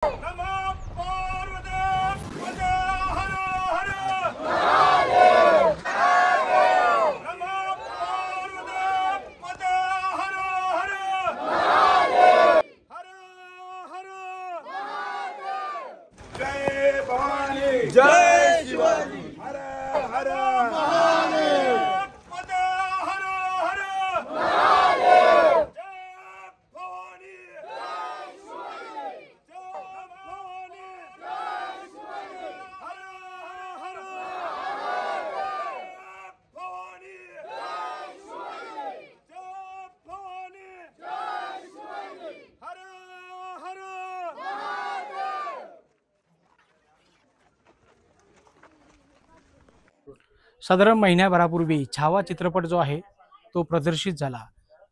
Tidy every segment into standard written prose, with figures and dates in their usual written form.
जय शिवाजी हर हर महादेव हर हर महादेव जय भवानी जय शिवाजी जय भवानी जय शिवाजी हर हर भवानी जय शिवाजी जय भवानी जय शिवाजी हर हर साधारण महिन्याभरापूर्वी छावा चित्रपट जो आहे तो प्रदर्शित झाला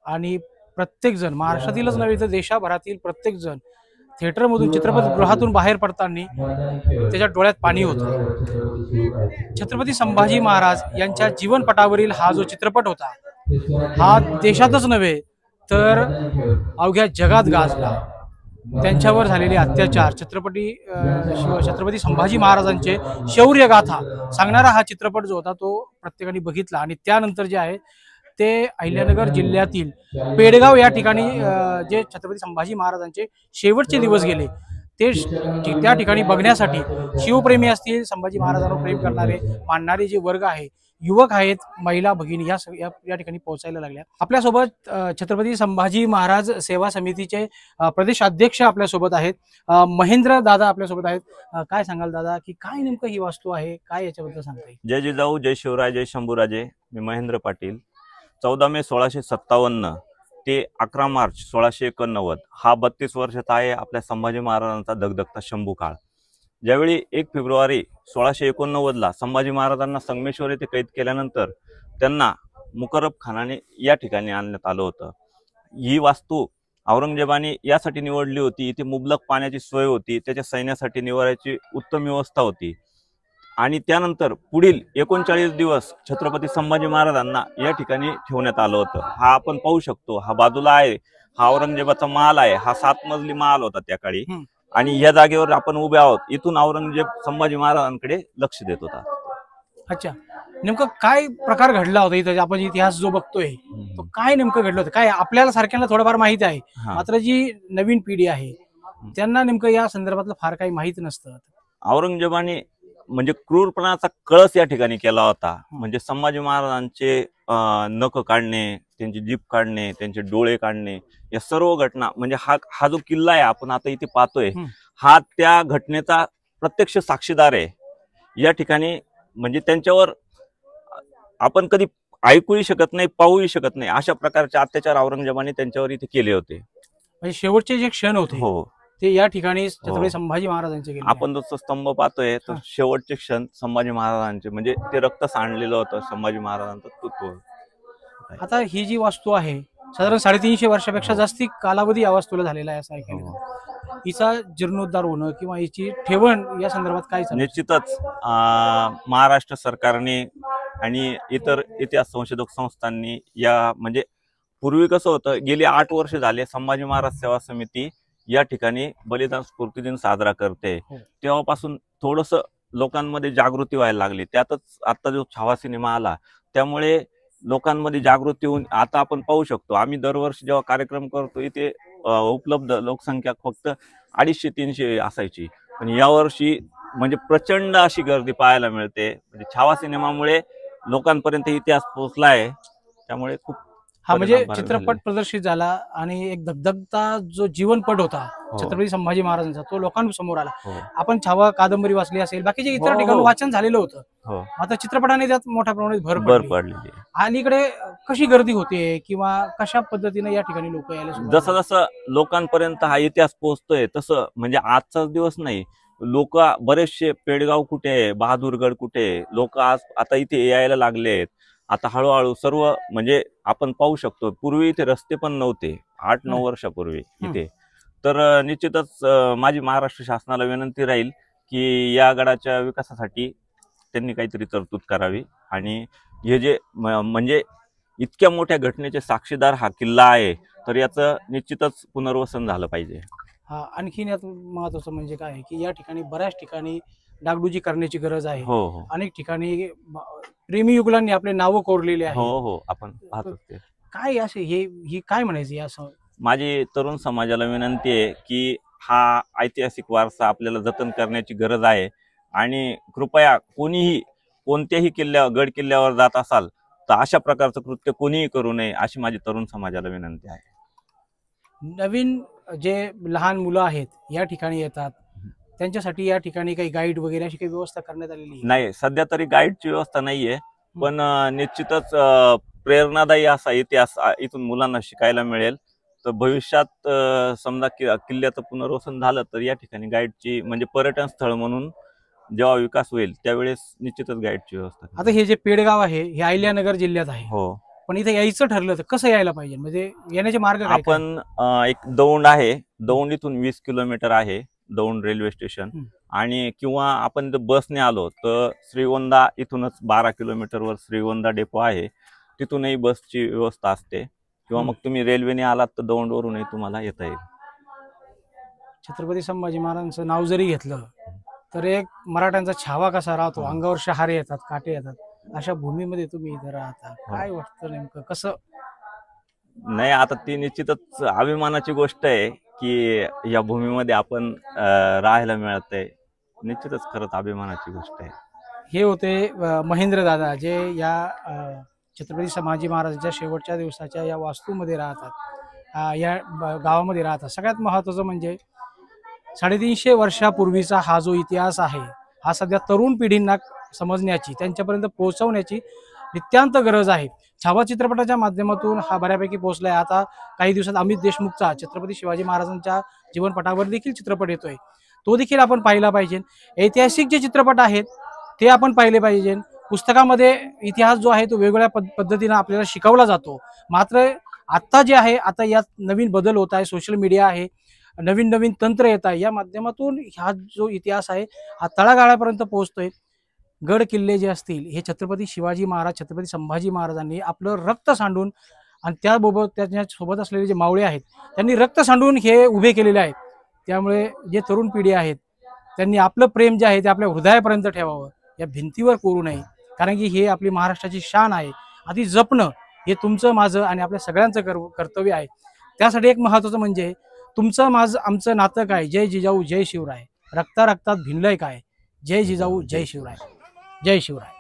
आणि प्रत्येक जण महाराष्ट्रातीलच नव्हे तर देशाभरातील प्रत्येक जण थिएटरमधून चित्रपटगृहातून बाहेर पडताना त्याच्या डोळ्यात पाणी होतं। छत्रपती संभाजी महाराज यांच्या जीवनपटावरील हा जो चित्रपट होता हा देशातच नव्हे तर अवघ्या जगात गाजला। त्यांच्यावर झालेले अत्याचार छत्रपती संभाजी महाराजांचे शौर्य गाथा सांगणारा हा चित्रपट जो होता तो प्रत्येकाने बघितला आणि त्यानंतर जे आहे ते अहिल्यानगर जिल्ह्यातील पेडगाव या ठिकाणी जे छत्रपती संभाजी महाराजांचे शेवटचे दिवस गेले ते त्या ठिकाणी बघण्यासाठी शिवप्रेमी असतील, संभाजी महाराजांवर प्रेम करणारे मानणारे जे वर्ग आहे, युवक आहेत, महिला भगिनी या ठिकाणी पोहोचायला लागल्या। आपल्यासोबत छत्रपती संभाजी महाराज सेवा समितीचे प्रदेश अध्यक्ष आपल्यासोबत आहेत, महेंद्र दादा आपल्यासोबत आहेत। काय सांगाल दादा की काय नेमकं ही वास्तू आहे, काय याच्याबद्दल सांगता येईल? जय जिजाऊ, जय शिवराय, जय शंभूराजे। मी महेंद्र पाटील। 14 मे 1657 ते 11 मार्च 1689 हा 32 वर्षाचा आहे आपल्या संभाजी महाराजांचा दगदगता शंभू काळ। ज्यावेळी 1 फेब्रुवारी 1689 संभाजी महाराजांना संगमेश्वर येथे कैद केल्यानंतर त्यांना मुकरब खानाने या ठिकाणी आणण्यात आलं होतं। ही वास्तू औरंगजेबाने यासाठी निवडली होती, इथे मुबलक पाण्याची सोय होती, त्याच्या सैन्यासाठी निवाऱ्याची उत्तम व्यवस्था होती आणि त्यानंतर पुढील 39 दिवस छत्रपती संभाजी महाराजांना या ठिकाणी ठेवण्यात आलं होतं। हा आपण पाहू शकतो, हा बाजूला आहे, हा औरंगजेबाचा महाल आहे, हा 7 मजली महाल होता त्या काळी आणि या जागेवर आपण उभे आहोत। इथून औरंगजेब संभाजी महाराजांकडे लक्ष देत होता। अच्छा, नेमकं काय प्रकार घडला होता इथं? आपण इतिहास जो बघतोय तो काय नेमकं घडलं होतं? काय आपल्याला सारख्यांना थोडंफार माहिती आहे, मात्र जी नवीन पिढी आहे त्यांना नेमकं या संदर्भातलं फार काही माहित नसतं। औरंगजेबाने म्हणजे क्रूरपणाचा कळस या ठिकाणी केला होता। म्हणजे संभाजी महाराजांचे नख काढणे, त्यांची जीभ काढणे, त्यांचे डोळे काढणे, या सर्व घटना म्हणजे हा जो किल्ला आहे आपण आता इथे पाहतोय हा त्या घटनेचा प्रत्यक्ष साक्षीदार आहे। या ठिकाणी म्हणजे त्यांच्यावर आपण कधी ऐकूही शकत नाही, पाहूही शकत नाही, अशा प्रकारचे अत्याचार औरंगजेबाने त्यांच्यावर इथे केले होते। म्हणजे शेवटचे जे क्षण होते हो ते या ठिकाणी छत्रपती संभाजी महाराजांचे गेले। आपण जसं स्तंभ पाहतोय तर शेवटचे क्षण संभाजी महाराजांचे म्हणजे ते रक्त सांडलेलं होतं संभाजी महाराजांचं तो। आता ही जी वास्तू आहे साधारण 350 वर्षापेक्षा जास्ती कालावधी या वास्तूला झालेला आहे असं ऐकलं। हिचा जीर्णोद्धार होणं किंवा हिची ठेवण या संदर्भात काय? निश्चितच महाराष्ट्र सरकारने आणि इतर इतिहास संशोधक संस्थांनी या म्हणजे पूर्वी कसं होतं, गेली 8 वर्ष झाले संभाजी महाराज सेवा समिती या ठिकाणी बलिदान स्फूर्ती दिन साजरा करते। तेव्हापासून थोडस लोकांमध्ये जागृती व्हायला लागली। त्यातच आता जो छावा सिनेमा आला त्यामुळे लोकांमध्ये जागृती होऊन आता आपण पाहू शकतो, आम्ही दरवर्षी जेव्हा कार्यक्रम करतो इथे उपलब्ध लोकसंख्या फक्त 250-300 असायची, पण यावर्षी म्हणजे प्रचंड अशी गर्दी पाहायला मिळते। म्हणजे छावा सिनेमामुळे लोकांपर्यंत इतिहास पोहोचला आहे, त्यामुळे खूप हा म्हणजे चित्रपट प्रदर्शित झाला आणि एक धगधगता जो जीवनपट होता छत्रपती संभाजी महाराजांचा तो लोकांसमोर आला। आपण छावा कादंबरी वाचली असेल, बाकीचे इतर ठिकाणी वाचन झालेलं होतं, आता चित्रपटाने त्यात मोठ्या प्रमाणात भर पडली। अलीकडे कशी गर्दी होते किंवा कशा पद्धतीने या ठिकाणी लोक यायला? जसं जसं लोकांपर्यंत हा इतिहास पोहोचतोय तसं म्हणजे आजचाच दिवस नाही, लोक बरेचसे पेडगाव कुठे, बहादूरगड कुठे, लोक आज आता इथे यायला लागलेत। आता हळूहळू सर्व म्हणजे आपण पाहू शकतो, पूर्वी इथे रस्ते पण नव्हते 8-9 वर्षापूर्वी इथे। तर निश्चितच माझी महाराष्ट्र शासनाला विनंती राहील की या गडाच्या विकासासाठी त्यांनी काहीतरी तरतूद करावी आणि हे जे म्हणजे इतक्या मोठ्या घटनेचे साक्षीदार हा किल्ला आहे तर याचं निश्चितच पुनर्वसन झालं पाहिजे। हा, आणखीन यात महत्वाचं म्हणजे काय आहे की या ठिकाणी बऱ्याच ठिकाणी डागडुजी करण्याची गरज आहे. हो हो अनेक ठिकाणी प्रेमी युगलांनी आपले नावं कोरलेले हो आहे. हो आपण पाहतोच ते. काय असे ही काय म्हणायचं या माझी तरुण समाजाला विनंती आहे की हा ऐतिहासिक वारसा आपल्याला जतन करण्याची गरज आहे आणि कृपया कोणीही कोणत्याही गड किल्ल्यावर जात असाल तर अशा प्रकारचं कृत्य कोणीही करू नये अशी माझी तरुण समाजाला विनंती आहे. नवीन जे लहान मुलं आहेत या ठिकाणी येतात त्यांच्यासाठी या ठिकाणी काही गाईड वगैरे अशी काही व्यवस्था करण्यात आलेली आहे? नाही, सध्या तरी गाईडची व्यवस्था नाहीये, पण निश्चितच प्रेरणादायी असा इतिहास इथून मुलांना शिकायला मिळेल. तर भविष्यात समजा किल्ल्याचं पुनर्वसन झालं तर या ठिकाणी गाईडची म्हणजे पर्यटन स्थळ म्हणून जेव्हा विकास होईल त्यावेळेस निश्चितच गाईडची व्यवस्था. आता हे जे पेडगाव आहे हे अहिल्यानगर जिल्ह्यात आहे. हो, पण इथे यायचं ठरलं तर कसं यायला पाहिजे, म्हणजे येण्याचे मार्ग काय? आपण एक दौंड आहे, दौंड इथून 20 किलोमीटर आहे दौंड रेल्वे स्टेशन. आणि किंवा आपण जर बसने आलो तर श्रीगोंदा इथूनच 12 किलोमीटरवर श्रीगोंदा डेपो आहे, तिथूनही बसची व्यवस्था असते. किंवा मग तुम्ही रेल्वेने आलात तर दौंडवरूनही तुम्हाला येता येईल. छत्रपती संभाजी महाराजांचं नाव जरी घेतलं तर एक मराठ्यांचा छावा कसा राहतो, अंगावर शहारे येतात, काटे येतात, अशा भूमीमध्ये तुम्ही इथे राहता. काय वाटतं नेमकं कसं? नाही, आता ती निश्चितच अभिमानाची गोष्ट आहे की या भूमीमध्ये आपण राहायला मिळतंय. निश्चितच खरंच अभिमानाची गोष्ट आहे. हे होते महेंद्र दादा जे या छत्रपती संभाजी महाराजांच्या शेवटच्या दिवसाच्या या वास्तूमध्ये राहतात, या गावामध्ये राहतात. सगळ्यात महत्त्वाचं म्हणजे 350 वर्षापूर्वीचा हा जो इतिहास आहे हा सध्या तरुण पिढींना समजण्याची, त्यांच्यापर्यंत पोहोचवण्याची नित्यांत गरज आहे. छावा चित्रपटाच्या माध्यमातून हा बऱ्यापैकी पोहोचलाय. आता काही दिवसात अमित देशमुखचा छत्रपती शिवाजी महाराजांच्या जीवनपटावर देखील चित्रपट येतोय, तो देखील आपण पाहिला पाहिजे. ऐतिहासिक जे चित्रपट आहेत ते आपण पाहिले पाहिजे. पुस्तकामध्ये इतिहास जो आहे तो वेगवेगळ्या पद्धतीने आपल्याला शिकवला जातो. मात्र आता जे आहे, आता यात नवीन बदल होत आहे, सोशल मीडिया आहे, नवीन नवीन तंत्र येत आहे, या माध्यमातून हा जो इतिहास आहे हा तळागाळापर्यंत पोहोचतोय. गड किल्ले जे असतील हे छत्रपती शिवाजी महाराज, छत्रपती संभाजी महाराजांनी आपलं रक्त सांडून आणि त्याबरोबर त्याच्यासोबत असलेले जे मावळे आहेत त्यांनी रक्त सांडून हे उभे केलेले आहेत. त्यामुळे जे तरुण पिढी आहेत त्यांनी आपलं प्रेम जे आहे ते आपल्या हृदयापर्यंत ठेवावं, या भिंतीवर कोरू नये. कारण की हे आपली महाराष्ट्राची शान आहे, आधी जपणं हे तुमचं माझं आणि आपल्या सगळ्यांचं कर्तव्य आहे. त्यासाठी एक महत्त्वाचं म्हणजे तुमचं माझं आमचं नातं काय, जय जिजाऊ जय शिवराय, रक्ता रक्तात भिनलंय काय, जय जिजाऊ जय शिवराय, जय शिवराय.